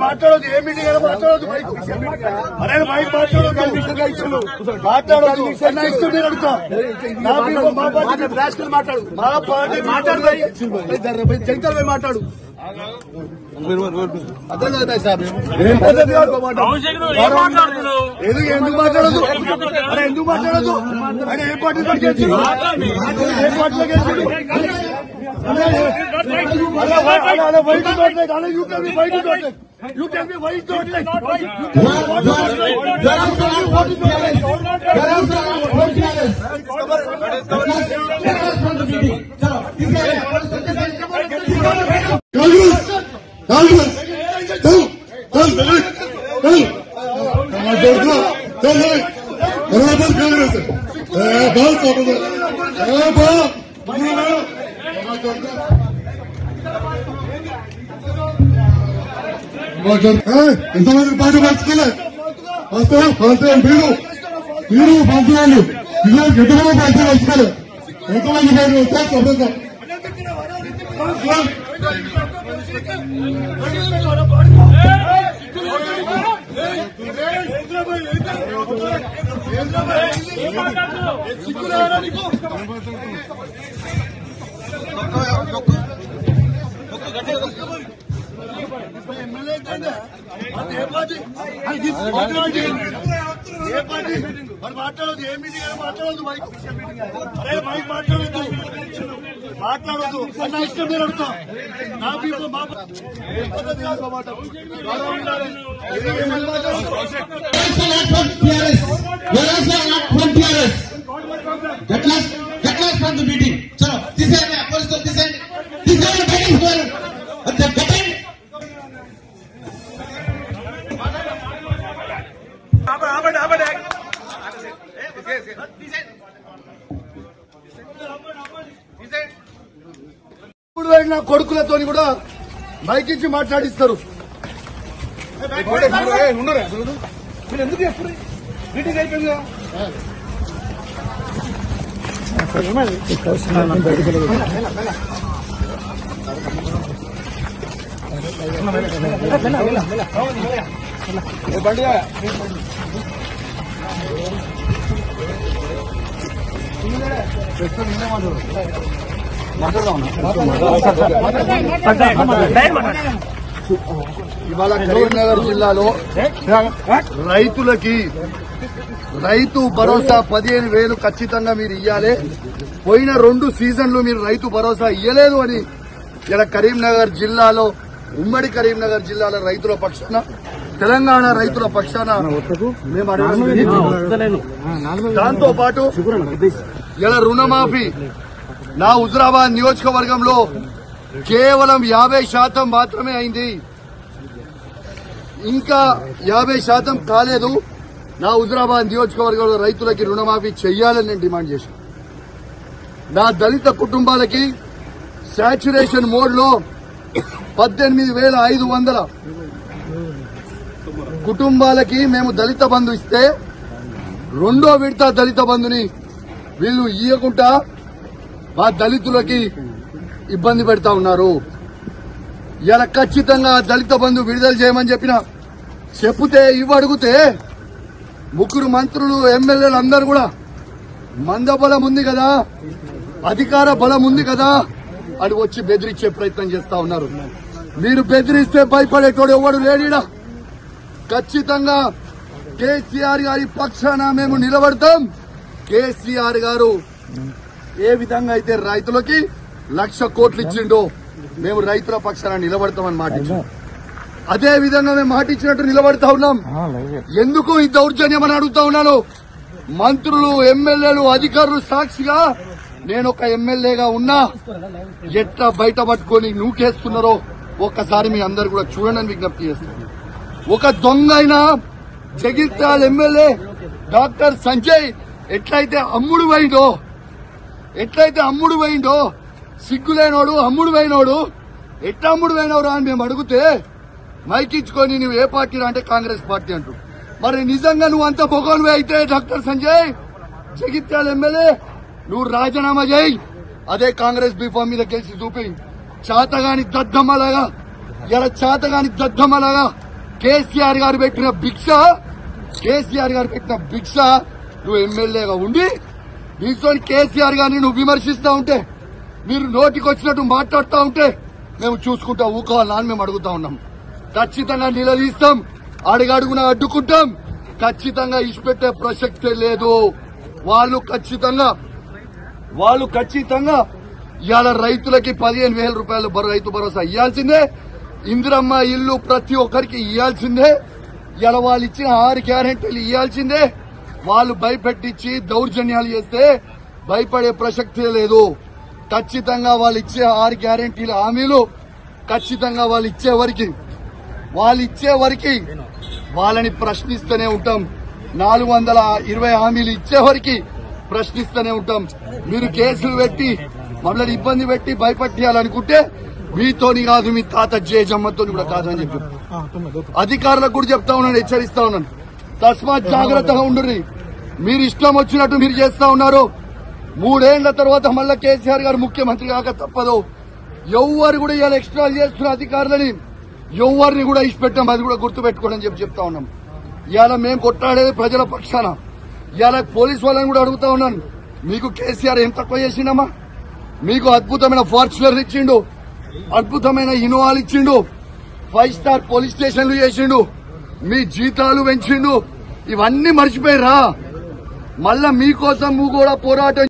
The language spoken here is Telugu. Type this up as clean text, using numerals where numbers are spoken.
మాట్లాడదు ఏ మీటింగ్ మాట్లాడదు అరే మైక్ మాట్లాడదు ఇష్టం నేను అడుగుతా మా పార్టీ రాష్ట్రాలు మాట్లాడు మా పార్టీ జగిత్యాల మాట్లాడు అర్థం కదా సార్ ఎందుకు మాట్లాడదు అరే ఎందుకు మాట్లాడదు ఆయన ఏ పార్టీలో గెలిచిండు ఏ పార్టీలో గెలిచిండు You tell me why you don't like. ఎంతమంది పార్టీ పంచుకోలేదు వస్తే మీరు పంచుకోండి ఎంతమంది పార్టీ పంచుకోలేదు ఎంతమంది పార్టీ వస్తే చెప్పండి మాట్లాడదు ఏ మీటింగ్ మాట్లాడదు మైక్ అరే మైక్ మాట్లాడదు మాట్లాడదు నా ఇష్టం నేను అడుగుతా నా పీపుల్ మా ఇప్పుడు వెళ్ళిన కొడుకులతో కూడా మైక్ ఇచ్చి మాట్లాడిస్తారు. మీరు ఎందుకు ఎప్పుడు మీటింగ్ అయిపోయింది ఇవాళ కరీంనగర్ జిల్లాలో రైతులకి రైతు భరోసా 15,000 ఖచ్చితంగా మీరు ఇయ్యాలి. పోయిన 2 సీజన్లు మీరు రైతు భరోసా ఇయ్యలేదు అని ఇలా కరీంనగర్ జిల్లాలో ఉమ్మడి కరీంనగర్ జిల్లాలో రైతుల పక్షాన తెలంగాణ రైతుల పక్షాన మేము దాంతో పాటు ఇలా రుణమాఫీ నా హుజురాబాద్ నియోజకవర్గంలో కేవలం 50% మాత్రమే అయింది. ఇంకా 50% కాలేదు. నా హుజురాబాద్ నియోజకవర్గంలో రైతులకి రుణమాఫీ చెయ్యాలని నేను డిమాండ్ చేశాను. నా దళిత కుటుంబాలకి శాచ్యురేషన్ మోడ్ లో 18,500 కుటుంబాలకి మేము దళిత బంధు ఇస్తే 2వ విడత దళిత బంధుని వీళ్ళు ఇయ్యకుండా మా దళితులకి ఇబ్బంది పెడతా ఉన్నారు. ఇలా ఖచ్చితంగా దళిత బంధు విడుదల చేయమని చెప్తే అడిగితే 3 మంత్రులు ఎమ్మెల్యేలు అందరూ కూడా మందబలం ఉంది కదా, అధికార బలం ఉంది కదా అని వచ్చి బెదిరించే ప్రయత్నం చేస్తా ఉన్నారు. మీరు బెదిరిస్తే భయపడేటోడు ఎవడు లేడీడా. ఖచ్చితంగా కేసీఆర్ గారి పక్షాన మేము నిలబడతాం. కేసీఆర్ గారు ఏ విధంగా అయితే రైతులకి 1,00,000 కోట్లు ఇచ్చిండో మేము రైతుల పక్షాన నిలబడతామని మాట ఇచ్చాం. అదే విధంగా మేము మాట ఇచ్చినట్టు నిలబడతా ఉన్నాం. ఎందుకు ఈ దౌర్జన్యం అని అడుగుతా ఉన్నాను. మంత్రులు, ఎమ్మెల్యేలు, అధికారులు సాక్షిగా నేను ఒక ఎమ్మెల్యేగా ఉన్నా ఎట్లా బయట పట్టుకొని నూకేస్తున్నారో ఒక్కసారి మీ అందరు కూడా చూడండి విజ్ఞప్తి చేస్తున్నాను. ఒక దొంగ అయినా జగిత్యాల ఎమ్మెల్యే డాక్టర్ సంజయ్ ఎట్లయితే అమ్ముడు పోయిండో సిగ్గులేనోడు అమ్ముడు పోయినోడు ఎట్లా అమ్ముడు పోయినవరా అని మేము అడిగితే మైకిచ్చుకొని నువ్వు ఏ పార్టీ అంటే కాంగ్రెస్ పార్టీ అంటూ. మరి నిజంగా నువ్వు అంత పొగోనువే అయితే డాక్టర్ సంజయ్ జగిత్యాల ఎమ్మెల్యే నువ్వు రాజీనామా చేయి. అదే కాంగ్రెస్ బీఫామ్ మీద గెలిచి చూపి చాతగాని దద్దమ్మలాగా కేసీఆర్ గారు పెట్టిన భిక్ష నువ్వు ఎమ్మెల్యేగా ఉండి దీంతో కేసీఆర్ గారిని నువ్వు విమర్శిస్తా ఉంటే, మీరు నోటికి వచ్చినట్టు మాట్లాడుతూ ఉంటే మేము చూసుకుంటా ఊకోవాలని అని మేము అడుగుతా ఉన్నాం. ఖచ్చితంగా నిలదీస్తాం, అడుగడుగున అడ్డుకుంటాం. ఖచ్చితంగా ఇచ్చిపెట్టే ప్రసక్తే లేదు. వాళ్ళు ఖచ్చితంగా ఇవాళ రైతులకి 15,000 రూపాయలు రైతు భరోసా ఇవ్వాల్సిందే. ఇందిరమ్మ ఇల్లు ప్రతి ఒక్కరికి ఇవ్వాల్సిందే. ఇవాళ వాళ్ళు ఇచ్చిన 6 గ్యారెంటీలు ఇవ్వాల్సిందే. వాళ్ళు భయపెట్టించి దౌర్జన్యాలు చేస్తే భయపడే ప్రసక్తే లేదు. ఖచ్చితంగా వాళ్ళు ఇచ్చే 6 గ్యారెంటీల హామీలు ఖచ్చితంగా వాళ్ళు ఇచ్చే వరకు వాళ్ళని ప్రశ్నిస్తూనే ఉంటాం. 420 హామీలు ఇచ్చే వరకు ప్రశ్నిస్తూనే ఉంటాం. మీరు కేసులు పెట్టి మమ్మల్ని ఇబ్బంది పెట్టి భయపెట్టాలనుకుంటే మీతోని కాదు, మీ తాత జేజమ్మతో కూడా కాదని చెప్పి అధికారులకు కూడా చెప్తా ఉన్నాను, హెచ్చరిస్తా ఉన్నాను. తస్మాత్ జాగ్రత్తగా ఉండుర్రి. మీరు ఇష్టం వచ్చినట్టు మీరు చేస్తా ఉన్నారు. 3 ఏళ్ల తర్వాత మళ్ళా కేసీఆర్ గారు ముఖ్యమంత్రి కాక తప్పదు. ఎవరు కూడా ఇలా ఎక్స్ట్రా చేస్తున్న అధికారులని ఎవరిని కూడా ఇచ్చిపెట్టాం, అది కూడా గుర్తుపెట్టుకోండి చెప్పి చెప్తా ఉన్నాం. ఇవాళ మేము కొట్టాడేది ప్రజల పక్షాన. ఇవాళ పోలీసు వాళ్ళని కూడా అడుగుతా ఉన్నాను, మీకు కేసీఆర్ ఏం తక్కువ చేసిండమ్మా? మీకు అద్భుతమైన ఫార్చునర్ ఇచ్చిండు, అద్భుతమైన ఇన్నోవాలు ఇచ్చిండు, 5 స్టార్ పోలీస్ స్టేషన్లు చేసిండు, మీ జీతాలు పెంచిండు. ఇవన్నీ మర్చిపోయిరా? మళ్ళా మీకోసం కూడా పోరాటం